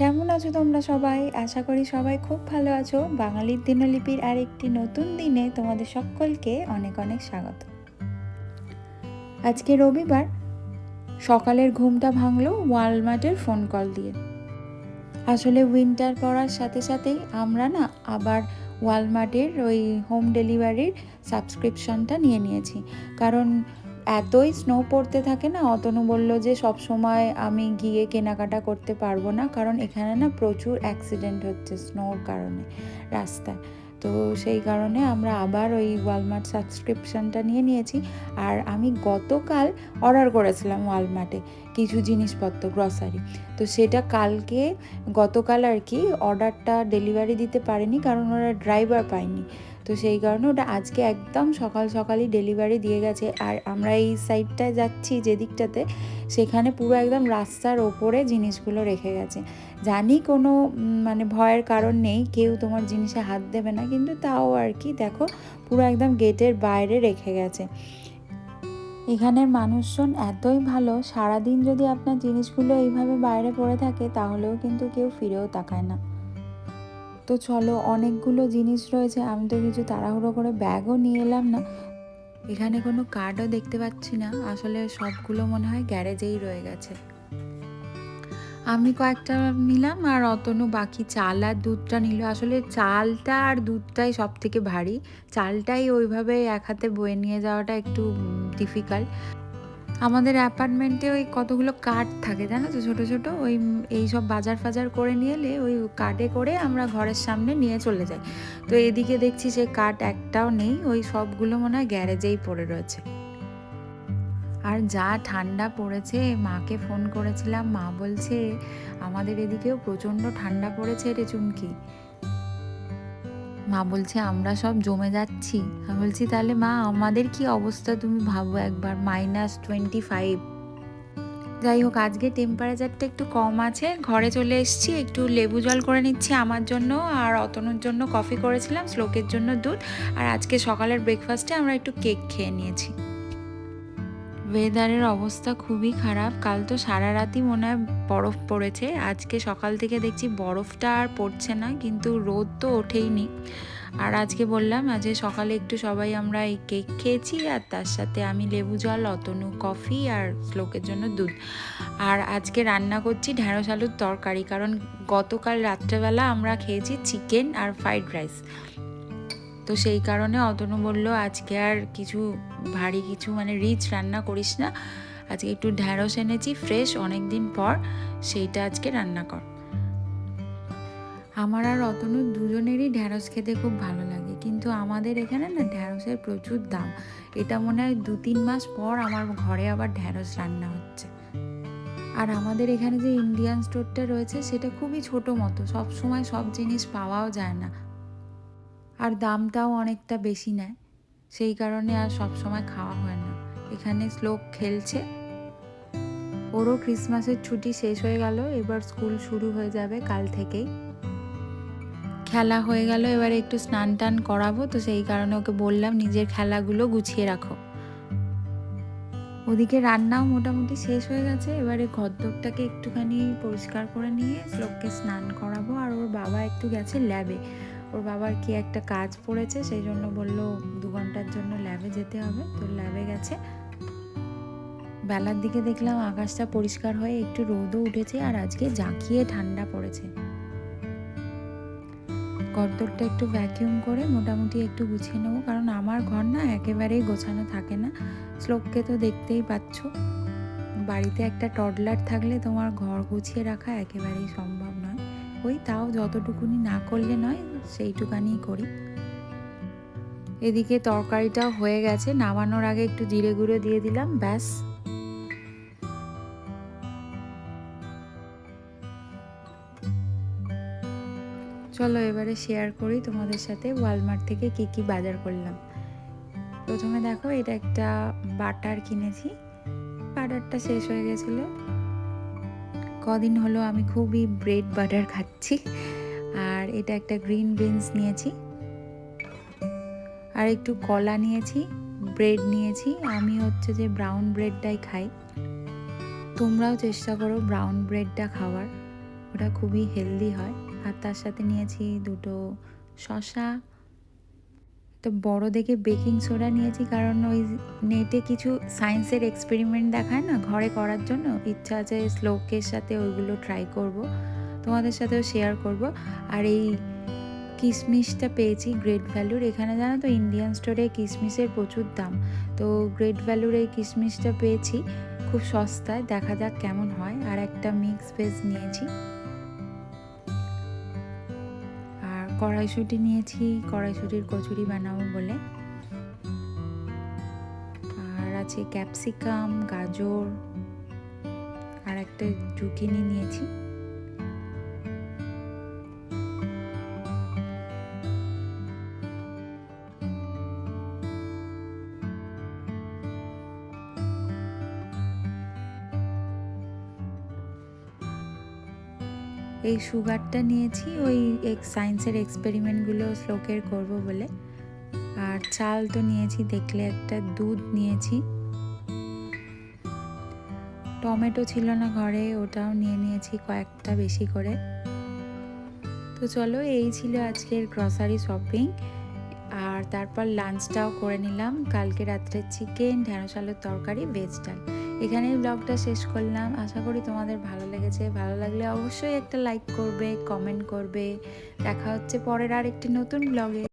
কেমন আছো তোমরা সবাই? আশা করি সবাই খুব ভালো আছো। বাঙালির দিনলিপির আরেকটি নতুন দিনে তোমাদের সকলকে অনেক অনেক স্বাগত। আজকে রবিবার, সকালের ঘুমটা ভাঙলো ওয়ালমার্টের ফোন কল দিয়ে। আসলে উইন্টার পড়ার সাথে সাথেই আমরা না আবার ওয়ালমার্টের ওই হোম ডেলিভারির সাবস্ক্রিপশনটা নিয়েছি। কারণ এতই স্নো পড়তে থাকে না, অতনু বলল যে সব সময় আমি গিয়ে কেনাকাটা করতে পারবো না, কারণ এখানে না প্রচুর অ্যাক্সিডেন্ট হচ্ছে স্নোর কারণে রাস্তায়। তো সেই কারণে আমরা আবার ওই ওয়ালমার্ট সাবস্ক্রিপশনটা নিয়েছি। আর আমি গতকাল অর্ডার করেছিলাম ওয়ালমার্টে কিছু জিনিসপত্র, গ্রসারি। তো সেটা গতকাল আর কি অর্ডারটা ডেলিভারি দিতে পারেনি, কারণ ওরা ড্রাইভার পায়নি। তো সেই কারণে ওটা আজকে একদম সকালই ডেলিভারি দিয়ে গেছে। আর আমরা এই সাইডটায় যাচ্ছি যে দিকটাতে, সেখানে পুরো একদম রাস্তার ওপরে জিনিসগুলো রেখে গেছে। জানি কোনো ভয়ের কারণ নেই, কেউ তোমার জিনিসে হাত দেবে না, কিন্তু তাও আর কি দেখো পুরো একদম গেটের বাইরে রেখে গেছে। এখানের মানুষজন এতই ভালো, সারাদিন যদি আপনার জিনিসগুলো এইভাবে বাইরে পড়ে থাকে তাহলেও কিন্তু কেউ ফিরেও তাকায় না। তো চলো, অনেকগুলো জিনিস রয়েছে, আমি তো কিছু তাড়াহুড়ো করে ব্যাগও নিয়ে এলাম না। এখানে কোনো কার্ডও দেখতে পাচ্ছি না, আসলে সবগুলো মনে হয় গ্যারেজেই রয়ে গেছে। আমি কয়েকটা নিলাম আর অতনু বাকি চাল আর দুধটা নিল। আসলে চালটা আর দুধটাই সব থেকে ভারী, চালটাই ওইভাবে এক হাতে বয়ে নিয়ে যাওয়াটা একটু ডিফিকাল্ট। আমাদের অ্যাপার্টমেন্টে ওই কতগুলো কার্ট থাকে জানো তো, ছোটো ছোটো, এই সব বাজার ফাজার করে নিয়ে এলে ওই কার্টে করে আমরা ঘরের সামনে নিয়ে চলে যাই। তো এদিকে দেখছি সে কার্ট একটাও নেই, ওই সবগুলো মনে হয় গ্যারেজেই পড়ে রয়েছে। আর যা ঠান্ডা পড়েছে, মাকে ফোন করেছিলাম, মা বলছে আমাদের এদিকেও প্রচণ্ড ঠান্ডা পড়েছে রে চুমকি। মা বলছে আমরা সব জমে যাচ্ছি। আমি বলছি তাহলে মা আমাদের কি অবস্থা তুমি ভাবো একবার, -25। যাই হোক, আজকে টেম্পারেচারটা একটু কম আছে। ঘরে চলে এসেছি, একটু লেবু জল করে নিচ্ছি আমার জন্য, আর অতনুর জন্য কফি করেছিলাম, শ্লোকের জন্য দুধ। আর আজকে সকালের ব্রেকফাস্টে আমরা একটু কেক খেয়ে নিয়েছি। ওয়েদারের অবস্থা খুবই খারাপ, কাল তো সারা রাতই মনে হয় বরফ পড়েছে। আজকে সকাল থেকে দেখছি বরফটা আর পড়ছে না, কিন্তু রোদ তো ওঠেইনি। আর আজকে বললাম আজকে সকালে একটু সবাই আমরা এই কেক খেয়েছি, আর তার সাথে আমি লেবু জল, অতনু কফি, আর শ্লোকের জন্য দুধ। আর আজকে রান্না করছি ঢ্যাঁড়স আলুর তরকারি, কারণ গতকাল রাত্রেবেলা আমরা খেয়েছি চিকেন আর ফ্রাইড রাইস। তো সেই কারণে অতনু বলল আজকে আর কিছু ভারী কিছু রিচ রান্না করিস না, আজকে একটু ঢ্যাঁড়স এনেছি ফ্রেশ অনেক দিন পর, সেইটা আজকে রান্না কর। আমার আর অতনু দুজনেরই ঢ্যাঁড়স খেতে খুব ভালো লাগে, কিন্তু আমাদের এখানে না ঢ্যাঁড়সের প্রচুর দাম। এটা মনে হয় 2-3 মাস পর আমার ঘরে আবার ঢ্যাঁড়স রান্না হচ্ছে। আর আমাদের এখানে যে ইন্ডিয়ান স্টোরটা রয়েছে সেটা খুবই ছোটো মতো, সব সময় সব জিনিস পাওয়াও যায় না, আর দামটাও অনেকটা বেশি নেয়। সেই কারণে আর সব সময় খাওয়া হয় না। এখানে শ্লোক খেলছে, ওরও ক্রিসমাসের ছুটি শেষ হয়ে গেল, এবার স্কুল শুরু হয়ে যাবে কাল থেকেই। খেলা হয়ে গেল, এবারে একটু স্নান টান করাবো, তো সেই কারণে ওকে বললাম নিজের খেলাগুলো গুছিয়ে রাখো। ওদিকে রান্নাও মোটামুটি শেষ হয়ে গেছে, এবারে ঘরদোরটাকে একটুখানি পরিষ্কার করে নিয়ে শ্লোককে স্নান করাবো। আর ওর বাবা একটু গেছে ল্যাবে, ওর বাবার কি একটা কাজ পড়েছে, সেই জন্য বললো 2 ঘন্টার জন্য ল্যাবে যেতে হবে, তো ল্যাবে গেছে। বেলার দিকে দেখলাম আকাশটা পরিষ্কার হয়ে একটু রোদও উঠেছে, আর আজকে জাঁকিয়ে ঠান্ডা পড়েছে। ঘরদোরটা একটু ভ্যাকিউম করে মোটামুটি একটু গুছিয়ে নেবো, কারণ আমার ঘর না একেবারেই গোছানো থাকে না। শ্লোককে তো দেখতেই পাচ্ছ, বাড়িতে একটা টডলার থাকলে তোমার ঘর গুছিয়ে রাখা একেবারেই সম্ভব নয়। ওই তাও যতটুকুনি না করলে নয়, সেইটুকানি করি। এদিকে তরকারিটাও হয়ে গেছে, নামানোর আগে একটু জিরে গুঁড়ো দিয়ে দিলাম, ব্যাস। চলো এবারে শেয়ার করি তোমাদের সাথে ওয়ালমার্ট থেকে কি কি বাজার করলাম। প্রথমে দেখো, এটা একটা বাটার কিনেছি, বাটারটা শেষ হয়ে গেছিলো। কদিন হলো আমি খুবই ব্রেড বাটার খাচ্ছি। আর এটা একটা গ্রিন বিনস নিয়েছি, আর একটু কলা নিয়েছি, ব্রেড নিয়েছি। আমি হচ্ছে যে ব্রাউন ব্রেডটাই খাই, তোমরাও চেষ্টা করো ব্রাউন ব্রেডটা খাওয়ার। ওটা খুবই হেলদি হয়। আর তার সাথে নিয়েছি দুটো শসা, তো বড় দেখে বেকিং সোডা নিয়েছি, কারণ ওই নেটে কিছু সায়েন্সের এক্সপেরিমেন্ট দেখায় না ঘরে করার জন্য, ইচ্ছা আছে শ্লোকের সাথে ওইগুলো ট্রাই করব, তোমাদের সাথেও শেয়ার করব। আর এই কিশমিশটা পেয়েছি গ্রেট ভ্যালুর, এখানে জানো তো ইন্ডিয়ান স্টোরে কিশমিশের প্রচুর দাম, তো গ্রেট ভ্যালুর এই কিশমিশটা পেয়েছি খুব সস্তায়, দেখা যাক কেমন হয়। আর একটা মিক্স ভেজ নিয়েছি, আর কড়াইশুঁটি নিয়েছি, কড়াইশুঁটির কচুরি বানাবো বলে। আর আছে ক্যাপসিকাম, গাজর, আর একটা জুকিনি নিয়েছি। এই সুগারটা নিয়েছি ওই সায়েন্সের এক্সপেরিমেন্টগুলো শ্লোকের করব বলে। আর চাল তো নিয়েছি দেখলে, একটা দুধ নিয়েছি, টমেটো ছিল না ঘরে, ওটাও নিয়ে নিয়েছি কয়েকটা বেশি করে। তো চলো, এই ছিল আজকের গ্রসারি শপিং। আর তারপর লাঞ্চটাও করে নিলাম, কালকে রাত্রে চিকেন, ঢ্যাঁড়স আলুর তরকারি, ভেজ ডাল। এখানেই ব্লগটা শেষ করলাম, আশা করি তোমাদের ভালো লেগেছে। ভালো লাগলে অবশ্যই একটা লাইক করবে, কমেন্ট করবে। দেখা হচ্ছে পরের আর একটি নতুন ব্লগে।